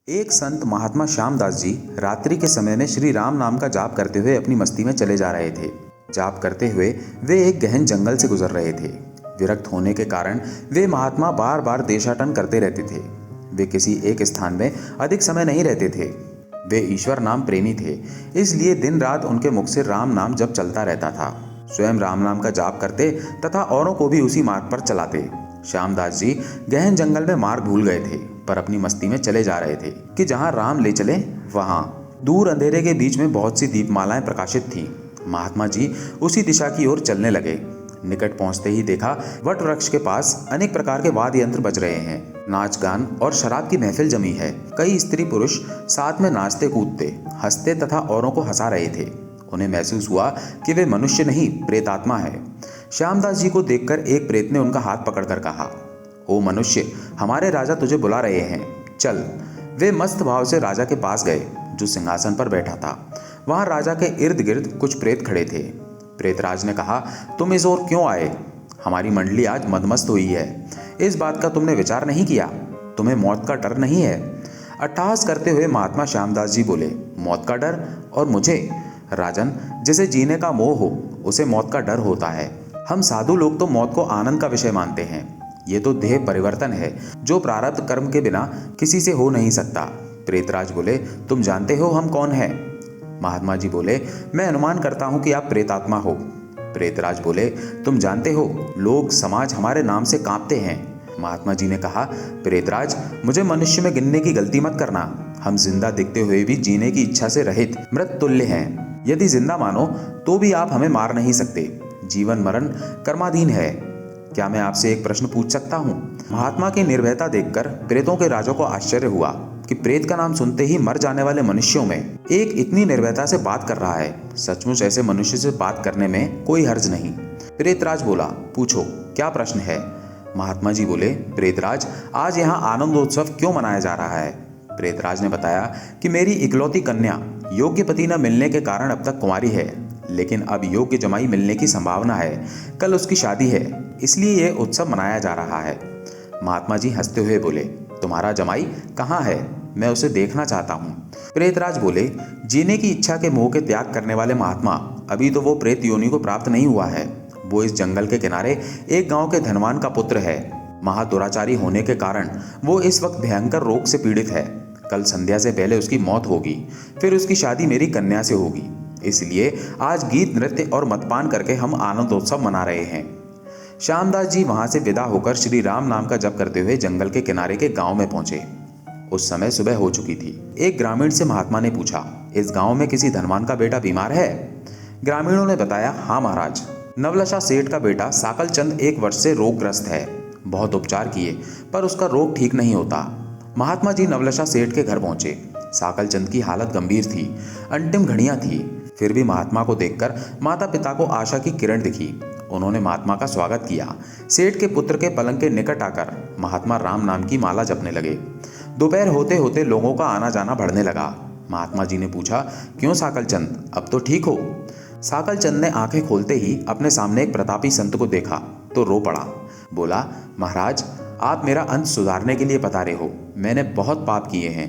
एक संत महात्मा श्यामदास जी रात्रि के समय में श्री राम नाम का जाप करते हुए अपनी मस्ती में चले जा रहे थे। जाप करते हुए वे एक गहन जंगल से गुजर रहे थे। विरक्त होने के कारण वे महात्मा बार बार देशाटन करते रहते थे। वे किसी एक स्थान में अधिक समय नहीं रहते थे। वे ईश्वर नाम प्रेमी थे, इसलिए दिन रात उनके मुख से राम नाम जप चलता रहता था। स्वयं राम नाम का जाप करते तथा औरों को भी उसी मार्ग पर चलाते। श्यामदास जी गहन जंगल में मार्ग भूल गए थे, पर अपनी मस्ती में चले जा रहे थे कि जहां राम ले चले वहां। दूर अंधेरे के बीच में बहुत सी दीपमालाएं प्रकाशित थीं। महात्मा जी उसी दिशा की ओर चलने लगे। निकट पहुंचते ही देखा वट वृक्ष के पास अनेक प्रकार के वाद्य यंत्र बज रहे हैं। नाच गान और शराब की महफिल जमी है। कई स्त्री पुरुष साथ में नाचते कूदते, हंसते तथा औरों को हंसा रहे थे। उन्हें महसूस हुआ कि वे मनुष्य नहीं, प्रेतात्मा है। श्यामदास जी को देखकर एक प्रेत ने उनका हाथ पकड़कर कहा, ओ मनुष्य, हमारे राजा तुझे बुला रहे हैं, चल। वे मस्त भाव से राजा के पास गए, जो सिंहासन पर बैठा था। वहां राजा के इर्द गिर्द कुछ प्रेत खड़े थे। प्रेतराज ने कहा, तुम इस ओर क्यों आए? हमारी मंडली आज मदमस्त हुई है। इस बात का तुमने विचार नहीं किया? तुम्हें मौत का डर नहीं है? अट्टहास करते हुए महात्मा श्यामदास जी बोले, मौत का डर? और मुझे? राजन, जिसे जीने का मोह हो उसे मौत का डर होता है। हम साधु लोग तो मौत को आनंद का विषय मानते हैं। ये तो देह परिवर्तन है, जो प्रारब्ध कर्म के बिना किसी से हो नहीं सकता। प्रेतराज बोले, तुम जानते हो हम कौन हैं? महात्मा जी बोले, मैं अनुमान करता हूं कि आप प्रेतात्मा हो। प्रेतराज बोले, तुम जानते हो लोग समाज हमारे नाम से कांपते हैं। महात्मा जी ने कहा, प्रेतराज, मुझे मनुष्य में गिनने की गलती मत करना। हम जिंदा दिखते हुए भी जीने की इच्छा से रहित मृत तुल्य हैं। यदि जिंदा मानो तो भी आप हमें मार नहीं सकते। जीवन मरण कर्माधीन है। क्या मैं आपसे एक प्रश्न पूछ सकता हूँ? महात्मा की निर्भयता देखकर प्रेतों के राजा को आश्चर्य हुआ कि प्रेत का नाम सुनते ही मर जाने वाले मनुष्यों में एक इतनी निर्भयता से बात कर रहा है। सचमुच ऐसे मनुष्य से बात करने में कोई हर्ज नहीं। प्रेतराज बोला, पूछो, क्या प्रश्न है? महात्मा जी बोले, प्रेतराज, आज यहाँ आनंदोत्सव क्यों मनाया जा रहा है? प्रेतराज ने बताया कि मेरी इकलौती कन्या योग्य पति न मिलने के कारण अब तक कुंवारी है, लेकिन अब योग्य जमाई मिलने की संभावना है। कल उसकी शादी है, इसलिए यह उत्सव मनाया जा रहा है। महात्मा जी हंसते हुए बोले, तुम्हारा जमाई कहाँ है? मैं उसे देखना चाहता हूँ। प्रेतराज बोले, जीने की इच्छा के मोह के त्याग करने वाले महात्मा, अभी तो वो प्रेत योनि को प्राप्त नहीं हुआ है। वो इस जंगल के किनारे एक गांव के धनवान का पुत्र है। महादुराचारी होने के कारण वो इस वक्त भयंकर रोग से पीड़ित है। कल संध्या से पहले उसकी मौत होगी, फिर उसकी शादी मेरी कन्या से होगी। इसलिए आज गीत नृत्य और मदपान करके हम आनंदोत्सव मना रहे हैं। श्यामदास जी वहां से विदा होकर श्री राम नाम का जप करते हुए जंगल के किनारे के गांव में पहुंचे। उस समय सुबह हो चुकी थी। एक ग्रामीण से महात्मा ने पूछा, इस गांव में किसी धनवान का बेटा बीमार है? ग्रामीणों ने बताया, हाँ महाराज, नवलशा सेठ का बेटा साकल चंद 1 वर्ष से रोगग्रस्त है। बहुत उपचार किए पर उसका रोग ठीक नहीं होता। महात्मा जी नवलशा सेठ के घर पहुंचे। साकल चंद की हालत गंभीर थी, अंतिम घड़ियां थी। फिर भी महात्मा को देखकर माता पिता को आशा की किरण दिखी। उन्होंने महात्मा का स्वागत किया। सेठ के पुत्र के पलंग के निकट आकर महात्मा राम नाम की माला जपने लगे। दोपहर होते होते लोगों का आना जाना बढ़ने लगा। महात्मा जी ने पूछा, क्यों साकल चंद, अब तो ठीक हो? साकल चंद ने आंखें खोलते ही अपने सामने एक प्रतापी संत को देखा तो रो पड़ा। बोला, महाराज, आप मेरा अंत सुधारने के लिए पधारे हो। मैंने बहुत पाप किए हैं।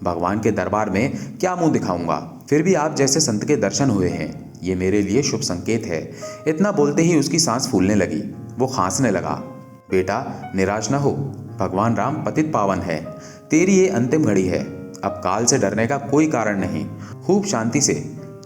भगवान के दरबार में क्या मुंह दिखाऊंगा? फिर भी आप जैसे संत के दर्शन हुए हैं, ये मेरे लिए शुभ संकेत है। इतना बोलते ही उसकी सांस फूलने लगी। वो खांसने लगा। बेटा, निराश न हो। भगवान राम पतित पावन है। तेरी ये अंतिम घड़ी है। अब काल से डरने का कोई कारण नहीं। खूब शांति से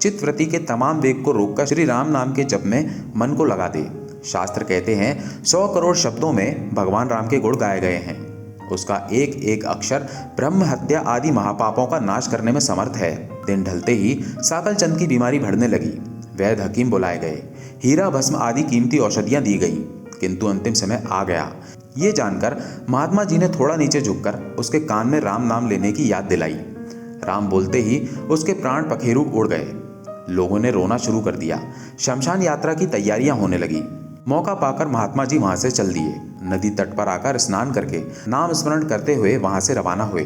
चित्तवृत्ति के तमाम वेग को रोककर श्री राम नाम के जप में मन को लगा दे। शास्त्र कहते हैं 100 करोड़ शब्दों में भगवान राम के गुण गाए गए हैं। उसका एक एक अक्षर ब्रह्म हत्या आदि महापापों का नाश करने में समर्थ है। दिन ढलते ही साकल चंद की बीमारी बढ़ने लगी। वैद्य हकीम बुलाए गए। हीरा भस्म आदि कीमती औषधियां दी गई, किंतु अंतिम समय आ गया। ये जानकर महात्मा जी ने थोड़ा नीचे झुककर उसके कान में राम नाम लेने की याद दिलाई। राम बोलते ही उसके प्राण पखेरु उड़ गए। लोगों ने रोना शुरू कर दिया। शमशान यात्रा की तैयारियां होने लगी। मौका पाकर महात्मा जी वहां से चल दिए। नदी तट पर आकर स्नान करके नाम स्मरण करते हुए वहां से रवाना हुए।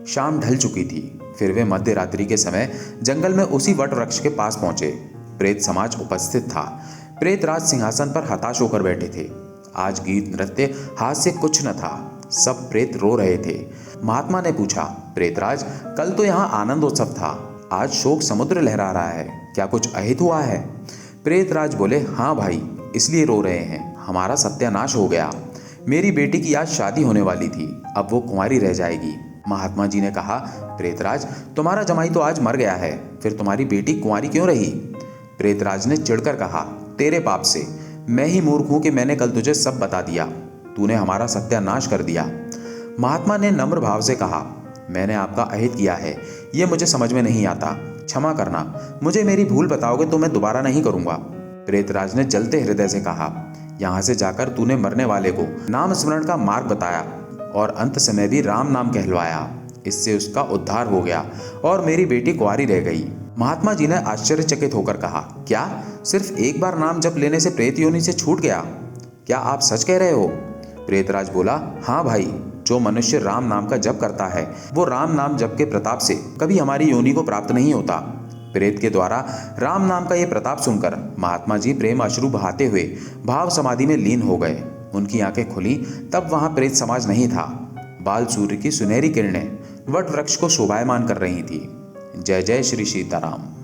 शाम ढल चुकी थी। फिर वे मध्य रात्रि के समय जंगल में उसी वट वृक्ष के पास पहुंचे। प्रेत समाज उपस्थित था। प्रेतराज सिंहासन पर हताश होकर बैठे थे। आज गीत नृत्य हास्य कुछ न था। सब प्रेत रो रहे थे। महात्मा ने पूछा, प्रेतराज, कल तो यहाँ आनंदोत्सव था, आज शोक समुद्र लहरा रहा है, क्या कुछ अहित हुआ है? प्रेतराज बोले, हाँ भाई, इसलिए रो रहे हैं, हमारा सत्यानाश हो गया। मेरी बेटी की आज शादी होने वाली थी, अब वो कुंवारी रह जाएगी। महात्मा जी ने कहा, प्रेतराज, तुम्हारा जमाई तो आज मर गया है, फिर तुम्हारी बेटी कुंवारी क्यों रही? प्रेतराज ने चिढ़कर कहा, तेरे पाप से, मैं ही मूर्ख हूं कि मैंने कल तुझे सब बता दिया, तूने हमारा सत्यानाश कर दिया। महात्मा ने नम्र भाव से कहा, मैंने आपका अहित किया है, ये मुझे समझ में नहीं आता, क्षमा करना, मुझे मेरी भूल बताओगे तो मैं दोबारा नहीं करूंगा। प्रेतराज ने जलते हृदय से कहा, यहाँ से जाकर तूने मरने वाले को नाम स्मरण का मार्ग बताया और अंत समय भी राम नाम कहलवाया, इससे उसका उद्धार हो गया और मेरी बेटी कुंवारी रह गई। महात्मा जी ने आश्चर्यचकित होकर कहा, क्या सिर्फ एक बार नाम जप लेने से प्रेत योनि से छूट गया? क्या आप सच कह रहे हो? प्रेतराज बोला, हाँ भाई, जो मनुष्य राम नाम का जप करता है वो राम नाम जप के प्रताप से कभी हमारी योनि को प्राप्त नहीं होता। प्रेत के द्वारा राम नाम का ये प्रताप सुनकर महात्मा जी प्रेम अश्रु बहाते हुए भाव समाधि में लीन हो गए। उनकी आंखें खुली तब वहां प्रेत समाज नहीं था। बाल सूर्य की सुनहरी किरणें वट वृक्ष को शोभायमान कर रही थी। जय जय श्री सीताराम।